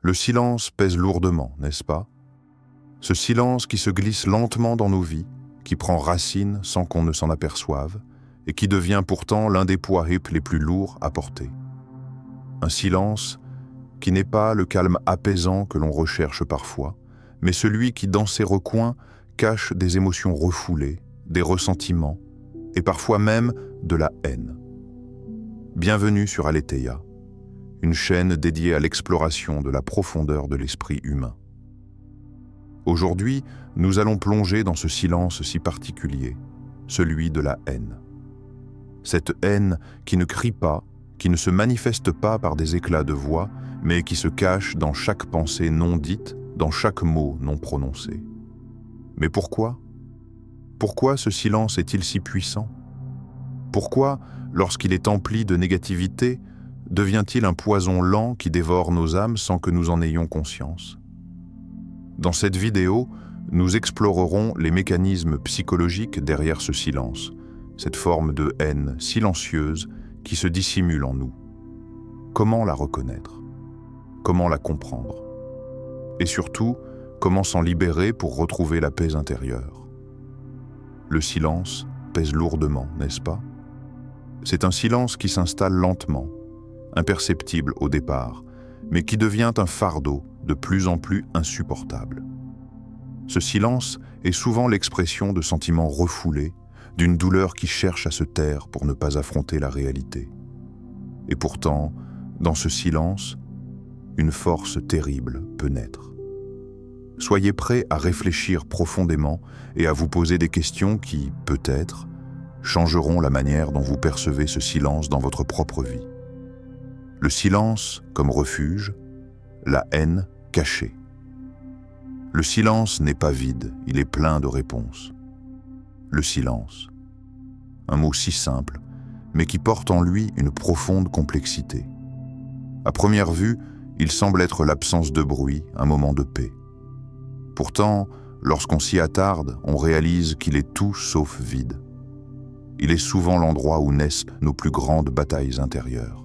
Le silence pèse lourdement, n'est-ce pas? Ce silence qui se glisse lentement dans nos vies, qui prend racine sans qu'on ne s'en aperçoive, et qui devient pourtant l'un des poids les plus lourds à porter. Un silence qui n'est pas le calme apaisant que l'on recherche parfois, mais celui qui, dans ses recoins, cache des émotions refoulées, des ressentiments, et parfois même de la haine. Bienvenue sur Aletheia, une chaîne dédiée à l'exploration de la profondeur de l'esprit humain. Aujourd'hui, nous allons plonger dans ce silence si particulier, celui de la haine. Cette haine qui ne crie pas, qui ne se manifeste pas par des éclats de voix, mais qui se cache dans chaque pensée non dite, dans chaque mot non prononcé. Mais pourquoi? Pourquoi ce silence est-il si puissant? Pourquoi, lorsqu'il est empli de négativité, devient-il un poison lent qui dévore nos âmes sans que nous en ayons conscience? Dans cette vidéo, nous explorerons les mécanismes psychologiques derrière ce silence, cette forme de haine silencieuse qui se dissimule en nous. Comment la reconnaître? Comment la comprendre? Et surtout, comment s'en libérer pour retrouver la paix intérieure? Le silence pèse lourdement, n'est-ce pas? C'est un silence qui s'installe lentement, imperceptible au départ, mais qui devient un fardeau de plus en plus insupportable. Ce silence est souvent l'expression de sentiments refoulés, d'une douleur qui cherche à se taire pour ne pas affronter la réalité. Et pourtant, dans ce silence, une force terrible peut naître. Soyez prêts à réfléchir profondément et à vous poser des questions qui, peut-être, changeront la manière dont vous percevez ce silence dans votre propre vie. Le silence comme refuge, la haine cachée. Le silence n'est pas vide, il est plein de réponses. Le silence, un mot si simple, mais qui porte en lui une profonde complexité. À première vue, il semble être l'absence de bruit, un moment de paix. Pourtant, lorsqu'on s'y attarde, on réalise qu'il est tout sauf vide. Il est souvent l'endroit où naissent nos plus grandes batailles intérieures.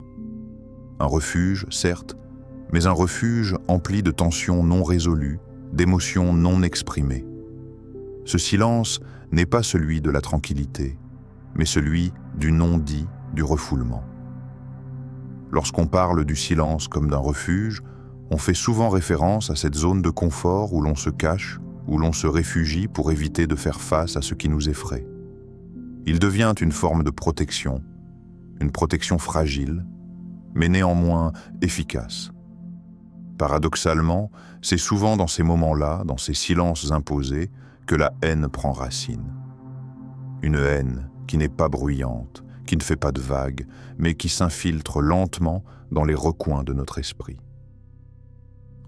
Un refuge, certes, mais un refuge empli de tensions non résolues, d'émotions non exprimées. Ce silence n'est pas celui de la tranquillité, mais celui du non-dit, du refoulement. Lorsqu'on parle du silence comme d'un refuge, on fait souvent référence à cette zone de confort où l'on se cache, où l'on se réfugie pour éviter de faire face à ce qui nous effraie. Il devient une forme de protection, une protection fragile, mais néanmoins efficace. Paradoxalement, c'est souvent dans ces moments-là, dans ces silences imposés, que la haine prend racine. Une haine qui n'est pas bruyante, qui ne fait pas de vagues, mais qui s'infiltre lentement dans les recoins de notre esprit.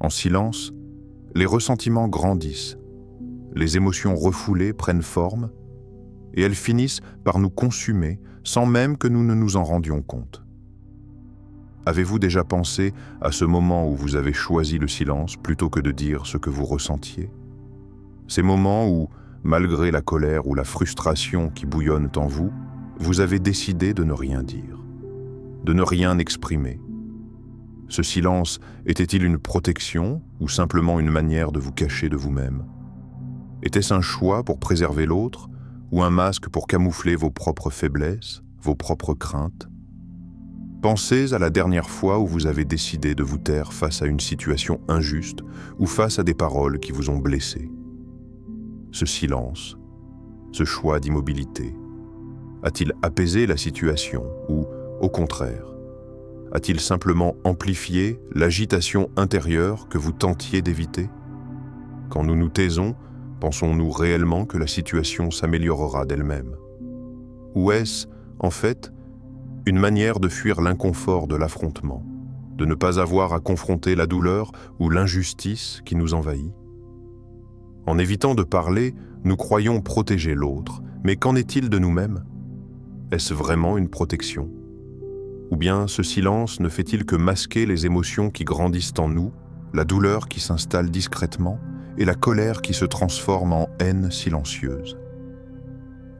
En silence, les ressentiments grandissent, les émotions refoulées prennent forme, et elles finissent par nous consumer sans même que nous ne nous en rendions compte. Avez-vous déjà pensé à ce moment où vous avez choisi le silence plutôt que de dire ce que vous ressentiez? Ces moments où, malgré la colère ou la frustration qui bouillonnent en vous, vous avez décidé de ne rien dire, de ne rien exprimer. Ce silence était-il une protection ou simplement une manière de vous cacher de vous-même? Était-ce un choix pour préserver l'autre ou un masque pour camoufler vos propres faiblesses, vos propres craintes? Pensez à la dernière fois où vous avez décidé de vous taire face à une situation injuste ou face à des paroles qui vous ont blessé. Ce silence, ce choix d'immobilité, a-t-il apaisé la situation ou, au contraire, a-t-il simplement amplifié l'agitation intérieure que vous tentiez d'éviter? Quand nous nous taisons, pensons-nous réellement que la situation s'améliorera d'elle-même? Ou est-ce, en fait, une manière de fuir l'inconfort de l'affrontement, de ne pas avoir à confronter la douleur ou l'injustice qui nous envahit? En évitant de parler, nous croyons protéger l'autre, mais qu'en est-il de nous-mêmes? Est-ce vraiment une protection? Ou bien ce silence ne fait-il que masquer les émotions qui grandissent en nous, la douleur qui s'installe discrètement et la colère qui se transforme en haine silencieuse?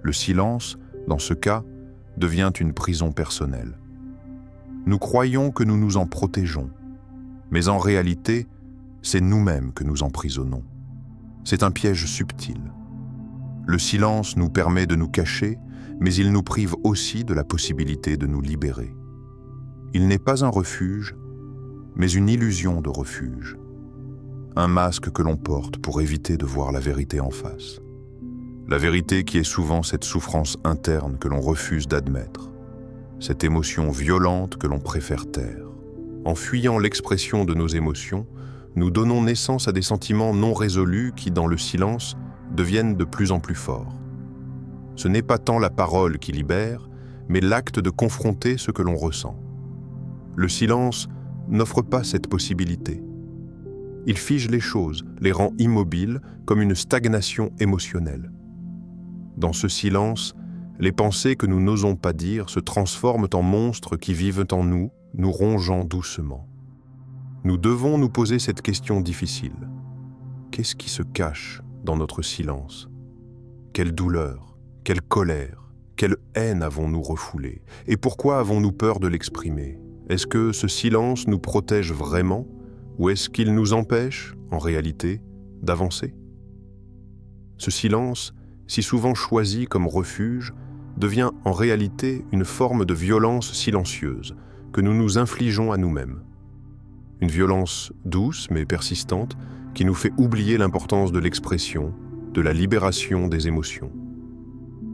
Le silence, dans ce cas, devient une prison personnelle. Nous croyons que nous nous en protégeons, mais en réalité, c'est nous-mêmes que nous emprisonnons. C'est un piège subtil. Le silence nous permet de nous cacher, mais il nous prive aussi de la possibilité de nous libérer. Il n'est pas un refuge, mais une illusion de refuge. Un masque que l'on porte pour éviter de voir la vérité en face. La vérité qui est souvent cette souffrance interne que l'on refuse d'admettre, cette émotion violente que l'on préfère taire. En fuyant l'expression de nos émotions, nous donnons naissance à des sentiments non résolus qui, dans le silence, deviennent de plus en plus forts. Ce n'est pas tant la parole qui libère, mais l'acte de confronter ce que l'on ressent. Le silence n'offre pas cette possibilité. Il fige les choses, les rend immobiles comme une stagnation émotionnelle. Dans ce silence, les pensées que nous n'osons pas dire se transforment en monstres qui vivent en nous, nous rongeant doucement. Nous devons nous poser cette question difficile. Qu'est-ce qui se cache dans notre silence? Quelle douleur, quelle colère, quelle haine avons-nous refoulée? Et pourquoi avons-nous peur de l'exprimer? Est-ce que ce silence nous protège vraiment? Ou est-ce qu'il nous empêche, en réalité, d'avancer? Ce silence, si souvent choisi comme refuge, devient en réalité une forme de violence silencieuse que nous nous infligeons à nous-mêmes. Une violence douce mais persistante qui nous fait oublier l'importance de l'expression, de la libération des émotions.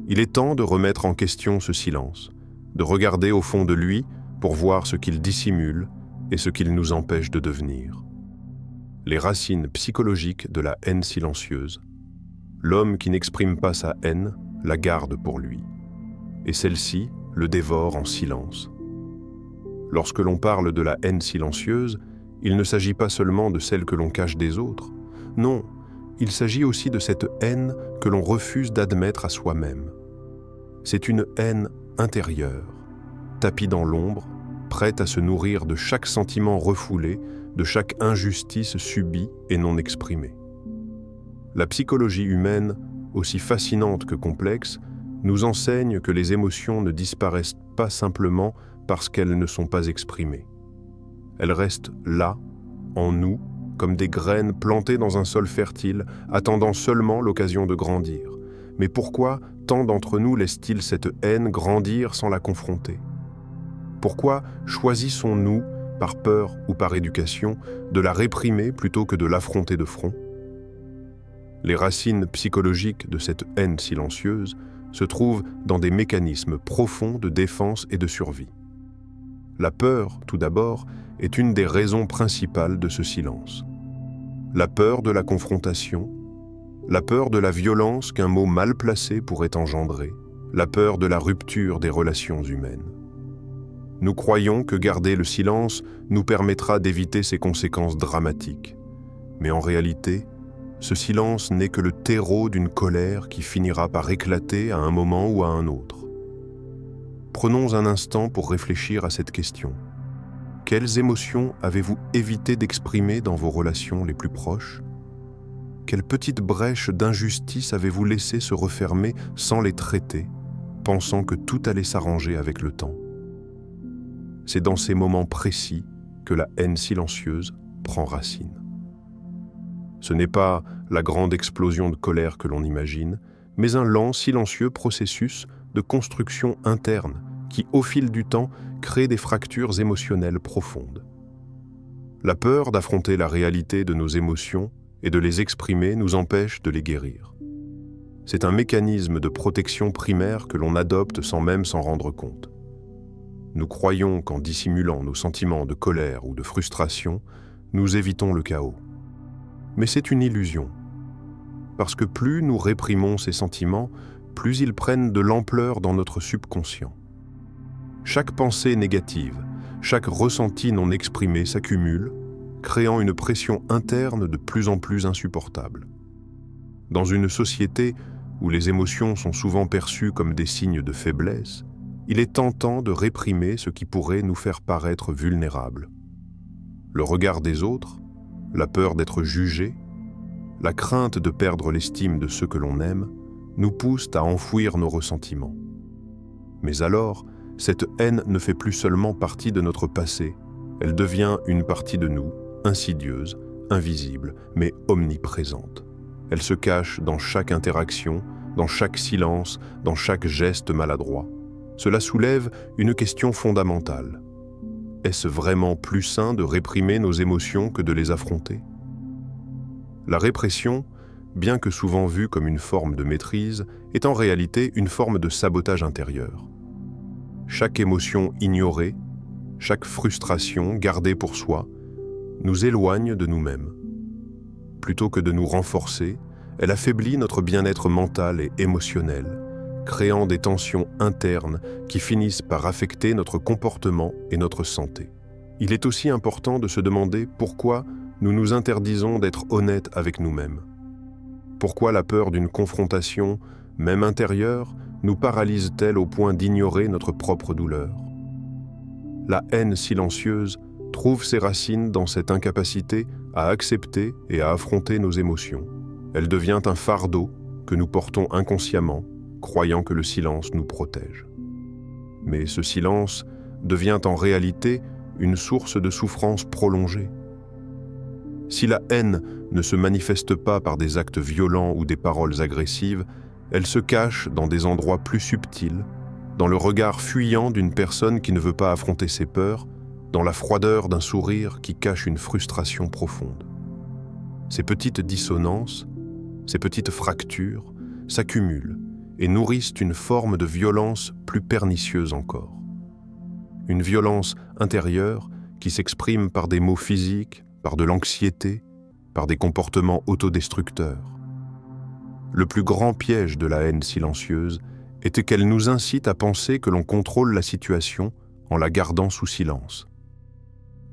Il est temps de remettre en question ce silence, de regarder au fond de lui pour voir ce qu'il dissimule et ce qu'il nous empêche de devenir. Les racines psychologiques de la haine silencieuse. L'homme qui n'exprime pas sa haine la garde pour lui, et celle-ci le dévore en silence. Lorsque l'on parle de la haine silencieuse, il ne s'agit pas seulement de celle que l'on cache des autres. Non, il s'agit aussi de cette haine que l'on refuse d'admettre à soi-même. C'est une haine intérieure, tapie dans l'ombre, prête à se nourrir de chaque sentiment refoulé, de chaque injustice subie et non exprimée. La psychologie humaine, aussi fascinante que complexe, nous enseigne que les émotions ne disparaissent pas simplement parce qu'elles ne sont pas exprimées. Elles restent là, en nous, comme des graines plantées dans un sol fertile, attendant seulement l'occasion de grandir. Mais pourquoi tant d'entre nous laissent-ils cette haine grandir sans la confronter? Pourquoi choisissons-nous, par peur ou par éducation, de la réprimer plutôt que de l'affronter de front? Les racines psychologiques de cette haine silencieuse se trouvent dans des mécanismes profonds de défense et de survie. La peur, tout d'abord, est une des raisons principales de ce silence. La peur de la confrontation, la peur de la violence qu'un mot mal placé pourrait engendrer, la peur de la rupture des relations humaines. Nous croyons que garder le silence nous permettra d'éviter ces conséquences dramatiques. Mais en réalité, ce silence n'est que le terreau d'une colère qui finira par éclater à un moment ou à un autre. Prenons un instant pour réfléchir à cette question. Quelles émotions avez-vous évité d'exprimer dans vos relations les plus proches? Quelles petites brèches d'injustice avez-vous laissé se refermer sans les traiter, pensant que tout allait s'arranger avec le temps? C'est dans ces moments précis que la haine silencieuse prend racine. Ce n'est pas la grande explosion de colère que l'on imagine, mais un lent, silencieux processus de construction interne qui, au fil du temps, crée des fractures émotionnelles profondes. La peur d'affronter la réalité de nos émotions et de les exprimer nous empêche de les guérir. C'est un mécanisme de protection primaire que l'on adopte sans même s'en rendre compte. Nous croyons qu'en dissimulant nos sentiments de colère ou de frustration, nous évitons le chaos. Mais c'est une illusion, parce que plus nous réprimons ces sentiments, plus ils prennent de l'ampleur dans notre subconscient. Chaque pensée négative, chaque ressenti non exprimé s'accumule, créant une pression interne de plus en plus insupportable. Dans une société où les émotions sont souvent perçues comme des signes de faiblesse, il est tentant de réprimer ce qui pourrait nous faire paraître vulnérables. Le regard des autres, la peur d'être jugé, la crainte de perdre l'estime de ceux que l'on aime, nous poussent à enfouir nos ressentiments. Mais alors, cette haine ne fait plus seulement partie de notre passé, elle devient une partie de nous, insidieuse, invisible, mais omniprésente. Elle se cache dans chaque interaction, dans chaque silence, dans chaque geste maladroit. Cela soulève une question fondamentale. Est-ce vraiment plus sain de réprimer nos émotions que de les affronter? La répression, bien que souvent vue comme une forme de maîtrise, est en réalité une forme de sabotage intérieur. Chaque émotion ignorée, chaque frustration gardée pour soi, nous éloigne de nous-mêmes. Plutôt que de nous renforcer, elle affaiblit notre bien-être mental et émotionnel, créant des tensions internes qui finissent par affecter notre comportement et notre santé. Il est aussi important de se demander pourquoi nous nous interdisons d'être honnêtes avec nous-mêmes. Pourquoi la peur d'une confrontation, même intérieure, nous paralyse-t-elle au point d'ignorer notre propre douleur? La haine silencieuse trouve ses racines dans cette incapacité à accepter et à affronter nos émotions. Elle devient un fardeau que nous portons inconsciemment, croyant que le silence nous protège. Mais ce silence devient en réalité une source de souffrance prolongée. Si la haine ne se manifeste pas par des actes violents ou des paroles agressives, elle se cache dans des endroits plus subtils, dans le regard fuyant d'une personne qui ne veut pas affronter ses peurs, dans la froideur d'un sourire qui cache une frustration profonde. Ces petites dissonances, ces petites fractures s'accumulent et nourrissent une forme de violence plus pernicieuse encore. Une violence intérieure qui s'exprime par des mots physiques, par de l'anxiété, par des comportements autodestructeurs. Le plus grand piège de la haine silencieuse était qu'elle nous incite à penser que l'on contrôle la situation en la gardant sous silence.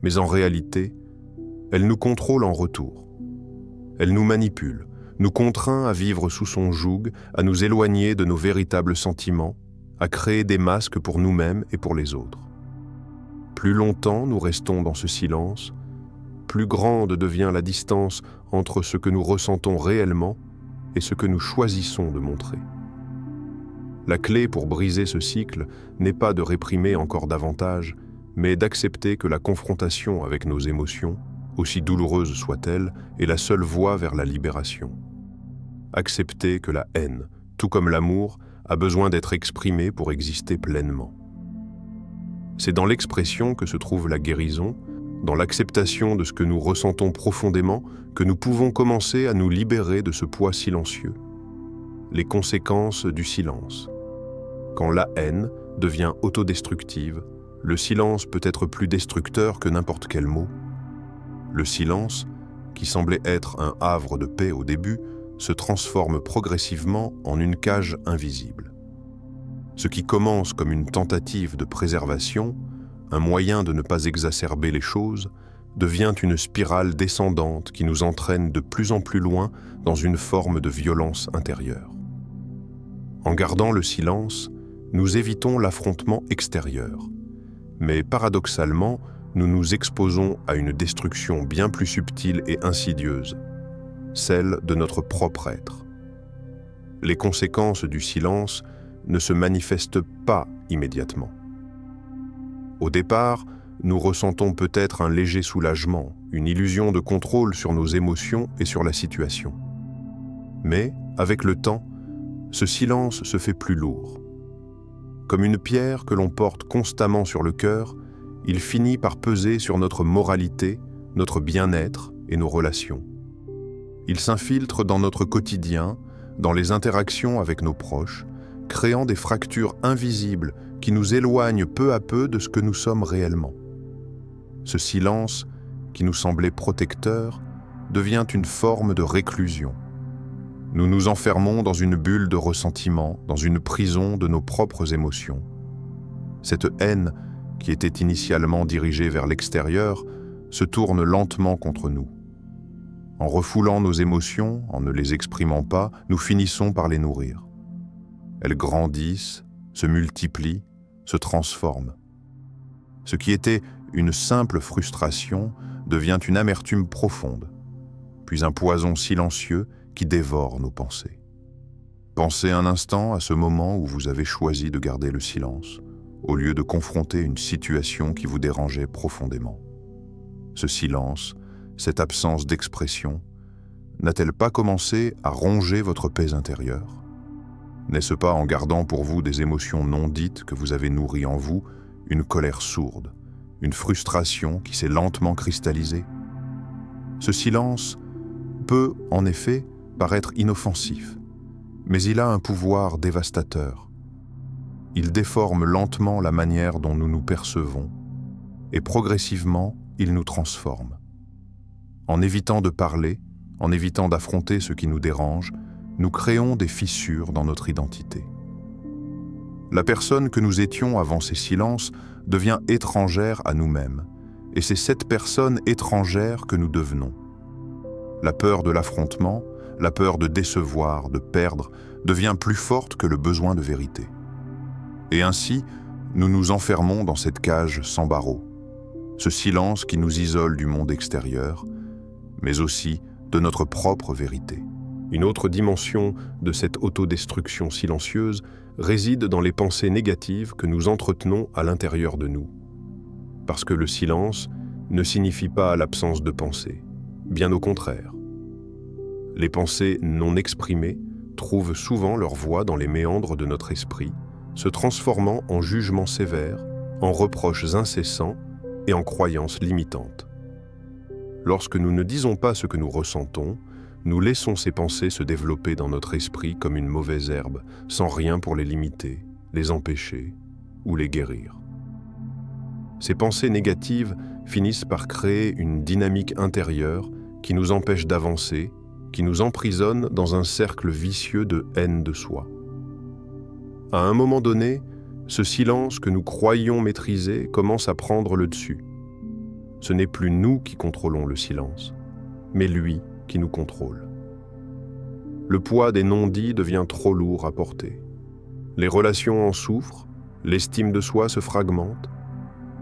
Mais en réalité, elle nous contrôle en retour. Elle nous manipule, nous contraint à vivre sous son joug, à nous éloigner de nos véritables sentiments, à créer des masques pour nous-mêmes et pour les autres. Plus longtemps nous restons dans ce silence, plus grande devient la distance entre ce que nous ressentons réellement et ce que nous choisissons de montrer. La clé pour briser ce cycle n'est pas de réprimer encore davantage, mais d'accepter que la confrontation avec nos émotions, aussi douloureuse soit-elle, est la seule voie vers la libération. Accepter que la haine, tout comme l'amour, a besoin d'être exprimée pour exister pleinement. C'est dans l'expression que se trouve la guérison, dans l'acceptation de ce que nous ressentons profondément, que nous pouvons commencer à nous libérer de ce poids silencieux. Les conséquences du silence. Quand la haine devient autodestructive, le silence peut être plus destructeur que n'importe quel mot. Le silence, qui semblait être un havre de paix au début, se transforme progressivement en une cage invisible. Ce qui commence comme une tentative de préservation, un moyen de ne pas exacerber les choses, devient une spirale descendante qui nous entraîne de plus en plus loin dans une forme de violence intérieure. En gardant le silence, nous évitons l'affrontement extérieur. Mais paradoxalement, nous nous exposons à une destruction bien plus subtile et insidieuse, celle de notre propre être. Les conséquences du silence ne se manifestent pas immédiatement. Au départ, nous ressentons peut-être un léger soulagement, une illusion de contrôle sur nos émotions et sur la situation. Mais, avec le temps, ce silence se fait plus lourd. Comme une pierre que l'on porte constamment sur le cœur, il finit par peser sur notre moralité, notre bien-être et nos relations. Il s'infiltre dans notre quotidien, dans les interactions avec nos proches, créant des fractures invisibles qui nous éloignent peu à peu de ce que nous sommes réellement. Ce silence, qui nous semblait protecteur, devient une forme de réclusion. Nous nous enfermons dans une bulle de ressentiment, dans une prison de nos propres émotions. Cette haine, qui était initialement dirigée vers l'extérieur, se tourne lentement contre nous. En refoulant nos émotions, en ne les exprimant pas, nous finissons par les nourrir. Elles grandissent, se multiplient, se transforment. Ce qui était une simple frustration devient une amertume profonde, puis un poison silencieux qui dévore nos pensées. Pensez un instant à ce moment où vous avez choisi de garder le silence, au lieu de confronter une situation qui vous dérangeait profondément. Ce silence, cette absence d'expression, n'a-t-elle pas commencé à ronger votre paix intérieure? N'est-ce pas en gardant pour vous des émotions non dites que vous avez nourri en vous une colère sourde, une frustration qui s'est lentement cristallisée? Ce silence peut, en effet, paraître inoffensif, mais il a un pouvoir dévastateur. Il déforme lentement la manière dont nous nous percevons, et progressivement, il nous transforme. En évitant de parler, en évitant d'affronter ce qui nous dérange, nous créons des fissures dans notre identité. La personne que nous étions avant ces silences devient étrangère à nous-mêmes, et c'est cette personne étrangère que nous devenons. La peur de l'affrontement, la peur de décevoir, de perdre, devient plus forte que le besoin de vérité. Et ainsi, nous nous enfermons dans cette cage sans barreaux, ce silence qui nous isole du monde extérieur, mais aussi de notre propre vérité. Une autre dimension de cette autodestruction silencieuse réside dans les pensées négatives que nous entretenons à l'intérieur de nous. Parce que le silence ne signifie pas l'absence de pensée, bien au contraire. Les pensées non exprimées trouvent souvent leur voie dans les méandres de notre esprit, se transformant en jugements sévères, en reproches incessants et en croyances limitantes. Lorsque nous ne disons pas ce que nous ressentons, nous laissons ces pensées se développer dans notre esprit comme une mauvaise herbe, sans rien pour les limiter, les empêcher ou les guérir. Ces pensées négatives finissent par créer une dynamique intérieure qui nous empêche d'avancer, qui nous emprisonne dans un cercle vicieux de haine de soi. À un moment donné, ce silence que nous croyions maîtriser commence à prendre le dessus. Ce n'est plus nous qui contrôlons le silence, mais lui qui nous contrôle. Le poids des non-dits devient trop lourd à porter. Les relations en souffrent, l'estime de soi se fragmente,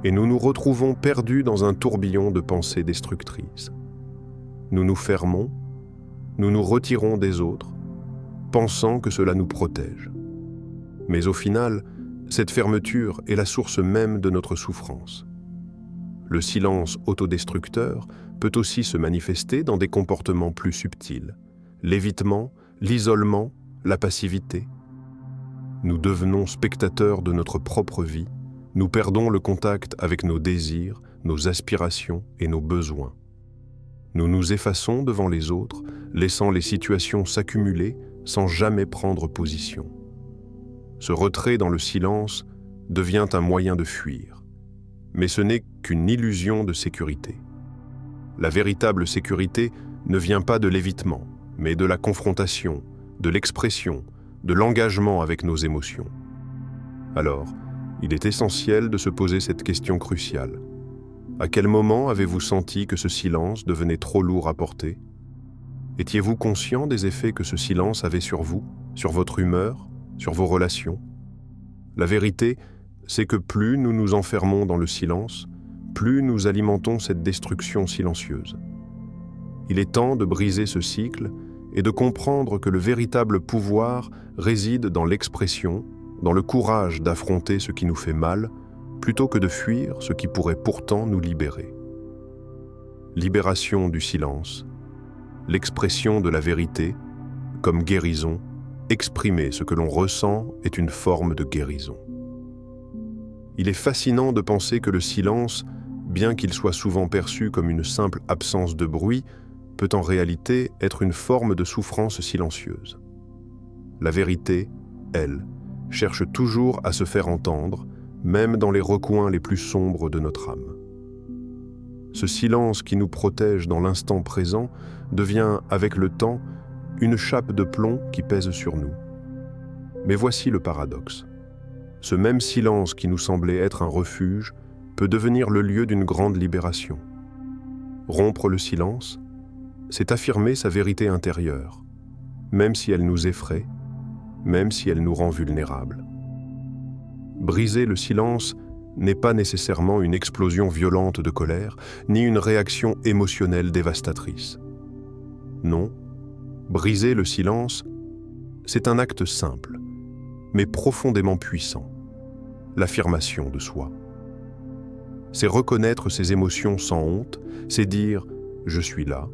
et nous nous retrouvons perdus dans un tourbillon de pensées destructrices. Nous nous fermons, nous nous retirons des autres, pensant que cela nous protège. Mais au final, cette fermeture est la source même de notre souffrance. Le silence autodestructeur peut aussi se manifester dans des comportements plus subtils, l'évitement, l'isolement, la passivité. Nous devenons spectateurs de notre propre vie, nous perdons le contact avec nos désirs, nos aspirations et nos besoins. Nous nous effaçons devant les autres, laissant les situations s'accumuler sans jamais prendre position. Ce retrait dans le silence devient un moyen de fuir, mais ce n'est qu'une illusion de sécurité. La véritable sécurité ne vient pas de l'évitement, mais de la confrontation, de l'expression, de l'engagement avec nos émotions. Alors, il est essentiel de se poser cette question cruciale. À quel moment avez-vous senti que ce silence devenait trop lourd à porter? Étiez-vous conscient des effets que ce silence avait sur vous, sur votre humeur, sur vos relations? La vérité, c'est que plus nous nous enfermons dans le silence, plus nous alimentons cette destruction silencieuse. Il est temps de briser ce cycle et de comprendre que le véritable pouvoir réside dans l'expression, dans le courage d'affronter ce qui nous fait mal, plutôt que de fuir ce qui pourrait pourtant nous libérer. Libération du silence, l'expression de la vérité, comme guérison, exprimer ce que l'on ressent est une forme de guérison. Il est fascinant de penser que le silence, bien qu'il soit souvent perçu comme une simple absence de bruit, peut en réalité être une forme de souffrance silencieuse. La vérité, elle, cherche toujours à se faire entendre, même dans les recoins les plus sombres de notre âme. Ce silence qui nous protège dans l'instant présent devient, avec le temps, une chape de plomb qui pèse sur nous. Mais voici le paradoxe. Ce même silence qui nous semblait être un refuge peut devenir le lieu d'une grande libération. Rompre le silence, c'est affirmer sa vérité intérieure, même si elle nous effraie, même si elle nous rend vulnérables. Briser le silence n'est pas nécessairement une explosion violente de colère, ni une réaction émotionnelle dévastatrice. Non, briser le silence, c'est un acte simple, mais profondément puissant, l'affirmation de soi. C'est reconnaître ses émotions sans honte, c'est dire je suis là,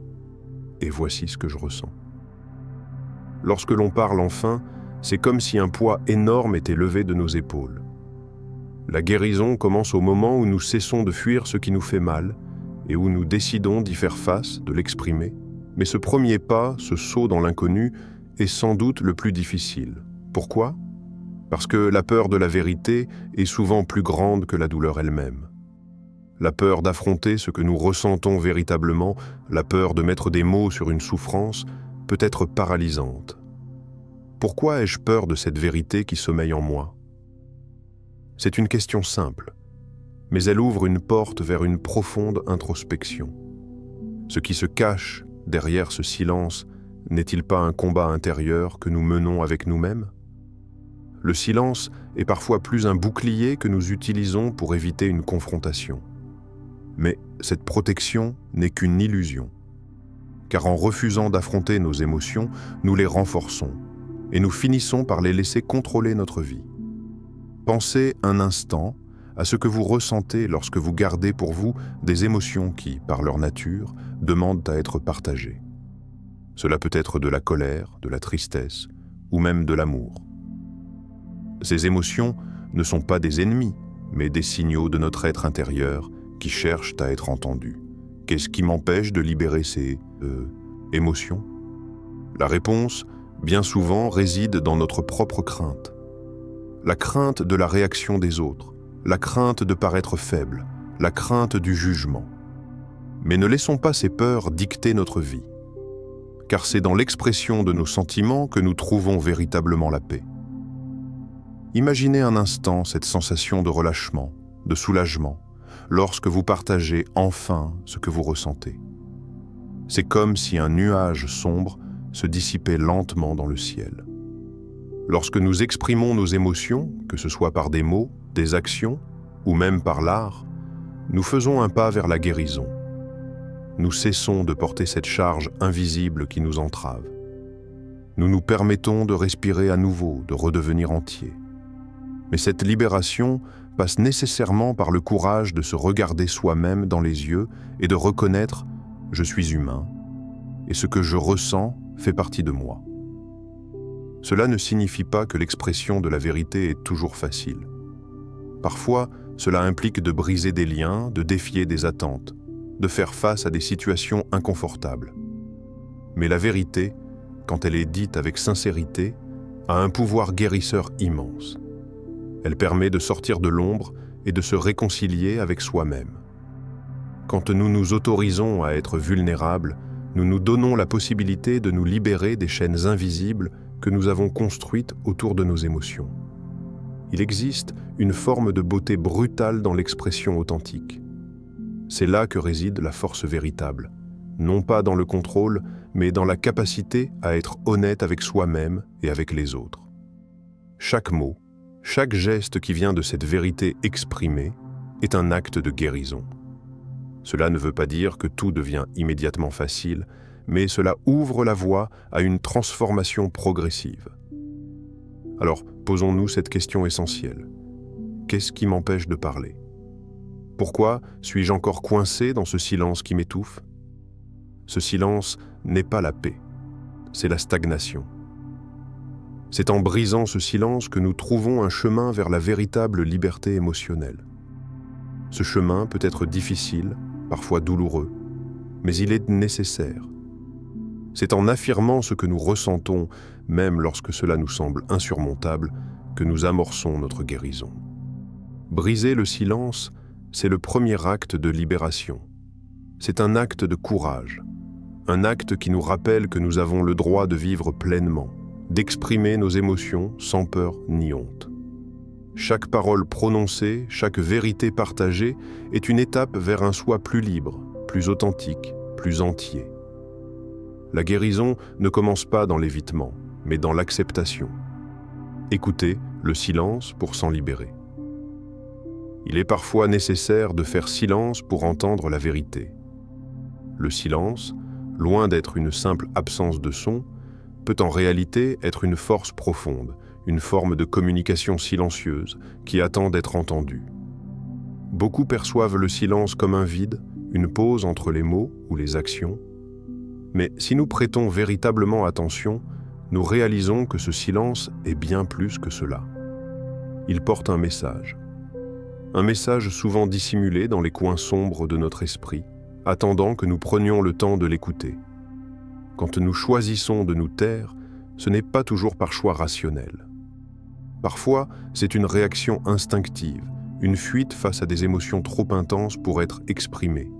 et voici ce que je ressens. Lorsque l'on parle enfin, c'est comme si un poids énorme était levé de nos épaules. La guérison commence au moment où nous cessons de fuir ce qui nous fait mal et où nous décidons d'y faire face, de l'exprimer. Mais ce premier pas, ce saut dans l'inconnu, est sans doute le plus difficile. Pourquoi ? Parce que la peur de la vérité est souvent plus grande que la douleur elle-même. La peur d'affronter ce que nous ressentons véritablement, la peur de mettre des mots sur une souffrance, peut être paralysante. Pourquoi ai-je peur de cette vérité qui sommeille en moi ? C'est une question simple, mais elle ouvre une porte vers une profonde introspection. Ce qui se cache derrière ce silence n'est-il pas un combat intérieur que nous menons avec nous-mêmes ? Le silence est parfois plus un bouclier que nous utilisons pour éviter une confrontation. Mais cette protection n'est qu'une illusion, car en refusant d'affronter nos émotions, nous les renforçons et nous finissons par les laisser contrôler notre vie. Pensez un instant à ce que vous ressentez lorsque vous gardez pour vous des émotions qui, par leur nature, demandent à être partagées. Cela peut être de la colère, de la tristesse ou même de l'amour. Ces émotions ne sont pas des ennemis, mais des signaux de notre être intérieur qui cherchent à être entendus. Qu'est-ce qui m'empêche de libérer ces émotions ? La réponse, bien souvent, réside dans notre propre crainte. La crainte de la réaction des autres, la crainte de paraître faible, la crainte du jugement. Mais ne laissons pas ces peurs dicter notre vie, car c'est dans l'expression de nos sentiments que nous trouvons véritablement la paix. Imaginez un instant cette sensation de relâchement, de soulagement, lorsque vous partagez enfin ce que vous ressentez. C'est comme si un nuage sombre se dissipait lentement dans le ciel. Lorsque nous exprimons nos émotions, que ce soit par des mots, des actions ou même par l'art, nous faisons un pas vers la guérison. Nous cessons de porter cette charge invisible qui nous entrave. Nous nous permettons de respirer à nouveau, de redevenir entiers. Mais cette libération passe nécessairement par le courage de se regarder soi-même dans les yeux et de reconnaître « je suis humain » et ce que je ressens fait partie de moi. Cela ne signifie pas que l'expression de la vérité est toujours facile. Parfois, cela implique de briser des liens, de défier des attentes, de faire face à des situations inconfortables. Mais la vérité, quand elle est dite avec sincérité, a un pouvoir guérisseur immense. Elle permet de sortir de l'ombre et de se réconcilier avec soi-même. Quand nous nous autorisons à être vulnérables, nous nous donnons la possibilité de nous libérer des chaînes invisibles que nous avons construites autour de nos émotions. Il existe une forme de beauté brutale dans l'expression authentique. C'est là que réside la force véritable, non pas dans le contrôle, mais dans la capacité à être honnête avec soi-même et avec les autres. Chaque mot, chaque geste qui vient de cette vérité exprimée est un acte de guérison. Cela ne veut pas dire que tout devient immédiatement facile, mais cela ouvre la voie à une transformation progressive. Alors, posons-nous cette question essentielle. Qu'est-ce qui m'empêche de parler ? Pourquoi suis-je encore coincé dans ce silence qui m'étouffe ? Ce silence n'est pas la paix, c'est la stagnation. C'est en brisant ce silence que nous trouvons un chemin vers la véritable liberté émotionnelle. Ce chemin peut être difficile, parfois douloureux, mais il est nécessaire. C'est en affirmant ce que nous ressentons, même lorsque cela nous semble insurmontable, que nous amorçons notre guérison. Briser le silence, c'est le premier acte de libération. C'est un acte de courage, un acte qui nous rappelle que nous avons le droit de vivre pleinement, d'exprimer nos émotions sans peur ni honte. Chaque parole prononcée, chaque vérité partagée est une étape vers un soi plus libre, plus authentique, plus entier. La guérison ne commence pas dans l'évitement, mais dans l'acceptation. Écoutez le silence pour s'en libérer. Il est parfois nécessaire de faire silence pour entendre la vérité. Le silence, loin d'être une simple absence de son, peut en réalité être une force profonde, une forme de communication silencieuse qui attend d'être entendue. Beaucoup perçoivent le silence comme un vide, une pause entre les mots ou les actions. Mais si nous prêtons véritablement attention, nous réalisons que ce silence est bien plus que cela. Il porte un message souvent dissimulé dans les coins sombres de notre esprit, attendant que nous prenions le temps de l'écouter. Quand nous choisissons de nous taire, ce n'est pas toujours par choix rationnel. Parfois, c'est une réaction instinctive, une fuite face à des émotions trop intenses pour être exprimées.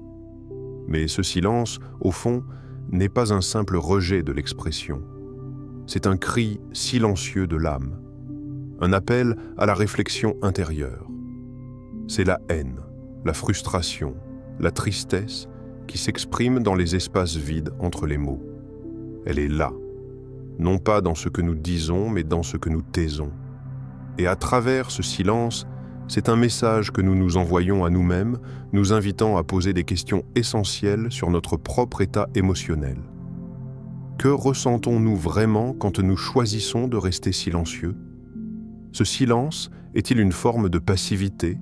Mais ce silence, au fond, n'est pas un simple rejet de l'expression. C'est un cri silencieux de l'âme, un appel à la réflexion intérieure. C'est la haine, la frustration, la tristesse qui s'expriment dans les espaces vides entre les mots. Elle est là, non pas dans ce que nous disons, mais dans ce que nous taisons. Et à travers ce silence, c'est un message que nous nous envoyons à nous-mêmes, nous invitant à poser des questions essentielles sur notre propre état émotionnel. Que ressentons-nous vraiment quand nous choisissons de rester silencieux ? Ce silence est-il une forme de passivité,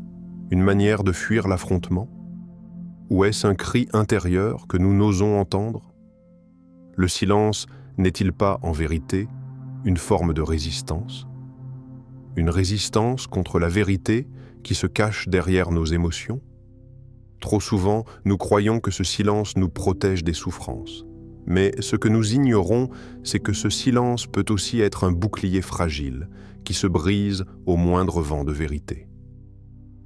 une manière de fuir l'affrontement ? Ou est-ce un cri intérieur que nous n'osons entendre ? Le silence n'est-il pas, en vérité, une forme de résistance ? Une résistance contre la vérité qui se cache derrière nos émotions ? Trop souvent, nous croyons que ce silence nous protège des souffrances. Mais ce que nous ignorons, c'est que ce silence peut aussi être un bouclier fragile qui se brise au moindre vent de vérité.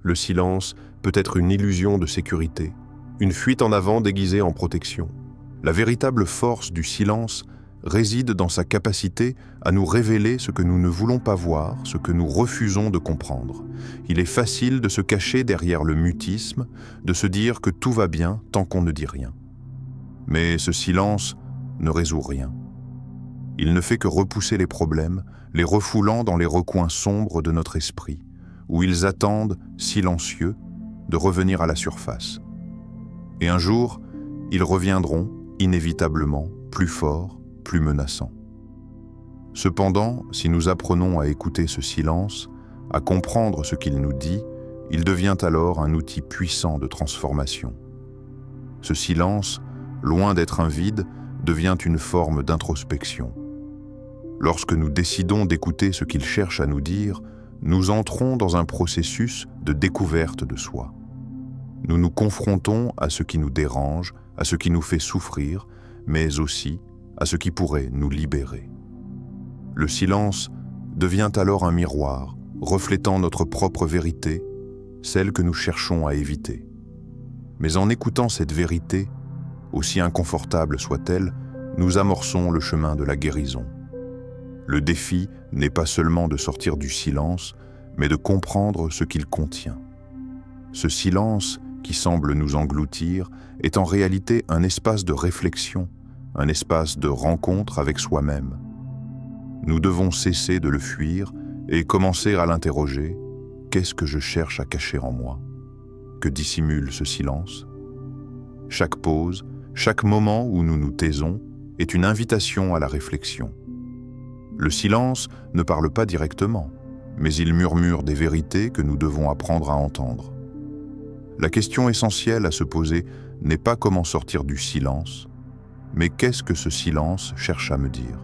Le silence peut être une illusion de sécurité, une fuite en avant déguisée en protection. La véritable force du silence réside dans sa capacité à nous révéler ce que nous ne voulons pas voir, ce que nous refusons de comprendre. Il est facile de se cacher derrière le mutisme, de se dire que tout va bien tant qu'on ne dit rien. Mais ce silence ne résout rien. Il ne fait que repousser les problèmes, les refoulant dans les recoins sombres de notre esprit, où ils attendent, silencieux, de revenir à la surface. Et un jour, ils reviendront, inévitablement, plus forts, plus menaçants. Cependant, si nous apprenons à écouter ce silence, à comprendre ce qu'il nous dit, il devient alors un outil puissant de transformation. Ce silence, loin d'être un vide, devient une forme d'introspection. Lorsque nous décidons d'écouter ce qu'il cherche à nous dire, nous entrons dans un processus de découverte de soi. Nous nous confrontons à ce qui nous dérange, à ce qui nous fait souffrir, mais aussi à ce qui pourrait nous libérer. Le silence devient alors un miroir, reflétant notre propre vérité, celle que nous cherchons à éviter. Mais en écoutant cette vérité, aussi inconfortable soit-elle, nous amorçons le chemin de la guérison. Le défi n'est pas seulement de sortir du silence, mais de comprendre ce qu'il contient. Ce silence, qui semble nous engloutir, est en réalité un espace de réflexion, un espace de rencontre avec soi-même. Nous devons cesser de le fuir et commencer à l'interroger. Qu'est-ce que je cherche à cacher en moi ? Que dissimule ce silence ? Chaque pause, chaque moment où nous nous taisons est une invitation à la réflexion. Le silence ne parle pas directement, mais il murmure des vérités que nous devons apprendre à entendre. La question essentielle à se poser n'est pas comment sortir du silence, mais qu'est-ce que ce silence cherche à me dire ?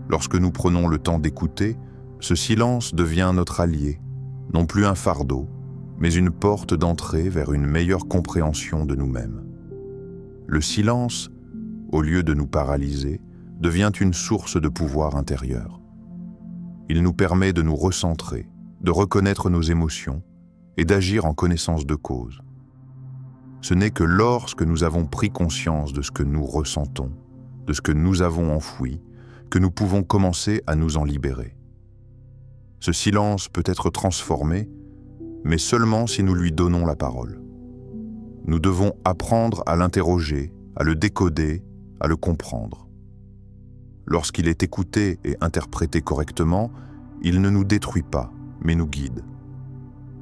Lorsque nous prenons le temps d'écouter, ce silence devient notre allié, non plus un fardeau, mais une porte d'entrée vers une meilleure compréhension de nous-mêmes. Le silence, au lieu de nous paralyser, devient une source de pouvoir intérieur. Il nous permet de nous recentrer, de reconnaître nos émotions et d'agir en connaissance de cause. Ce n'est que lorsque nous avons pris conscience de ce que nous ressentons, de ce que nous avons enfoui, que nous pouvons commencer à nous en libérer. Ce silence peut être transformé, mais seulement si nous lui donnons la parole. Nous devons apprendre à l'interroger, à le décoder, à le comprendre. Lorsqu'il est écouté et interprété correctement, il ne nous détruit pas, mais nous guide.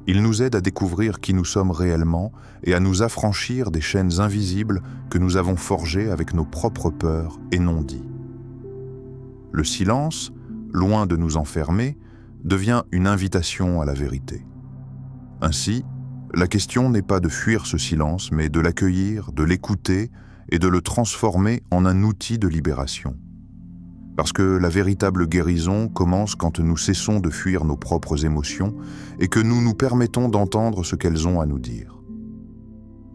Il nous aide à découvrir qui nous sommes réellement et à nous affranchir des chaînes invisibles que nous avons forgées avec nos propres peurs et non-dits. Le silence, loin de nous enfermer, devient une invitation à la vérité. Ainsi, La question n'est pas de fuir ce silence, mais de l'accueillir, de l'écouter et de le transformer en un outil de libération. Parce que la véritable guérison commence quand nous cessons de fuir nos propres émotions et que nous nous permettons d'entendre ce qu'elles ont à nous dire.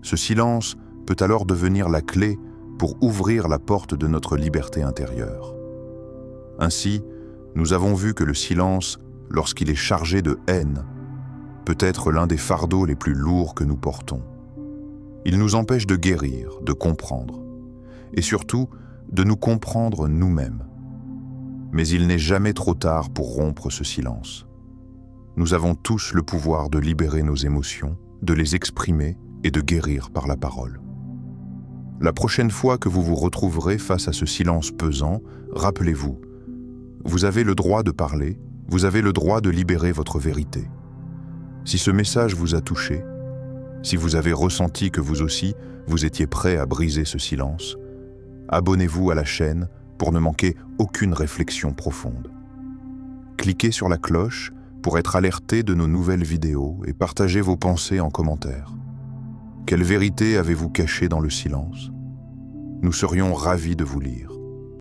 Ce silence peut alors devenir la clé pour ouvrir la porte de notre liberté intérieure. Ainsi, nous avons vu que le silence, lorsqu'il est chargé de haine, peut être l'un des fardeaux les plus lourds que nous portons. Il nous empêche de guérir, de comprendre, et surtout de nous comprendre nous-mêmes. Mais il n'est jamais trop tard pour rompre ce silence. Nous avons tous le pouvoir de libérer nos émotions, de les exprimer et de guérir par la parole. La prochaine fois que vous vous retrouverez face à ce silence pesant, rappelez-vous, vous avez le droit de parler, vous avez le droit de libérer votre vérité. Si ce message vous a touché, si vous avez ressenti que vous aussi, vous étiez prêt à briser ce silence, abonnez-vous à la chaîne pour ne manquer aucune réflexion profonde. Cliquez sur la cloche pour être alerté de nos nouvelles vidéos et partagez vos pensées en commentaire. Quelle vérité avez-vous cachée dans le silence? Nous serions ravis de vous lire.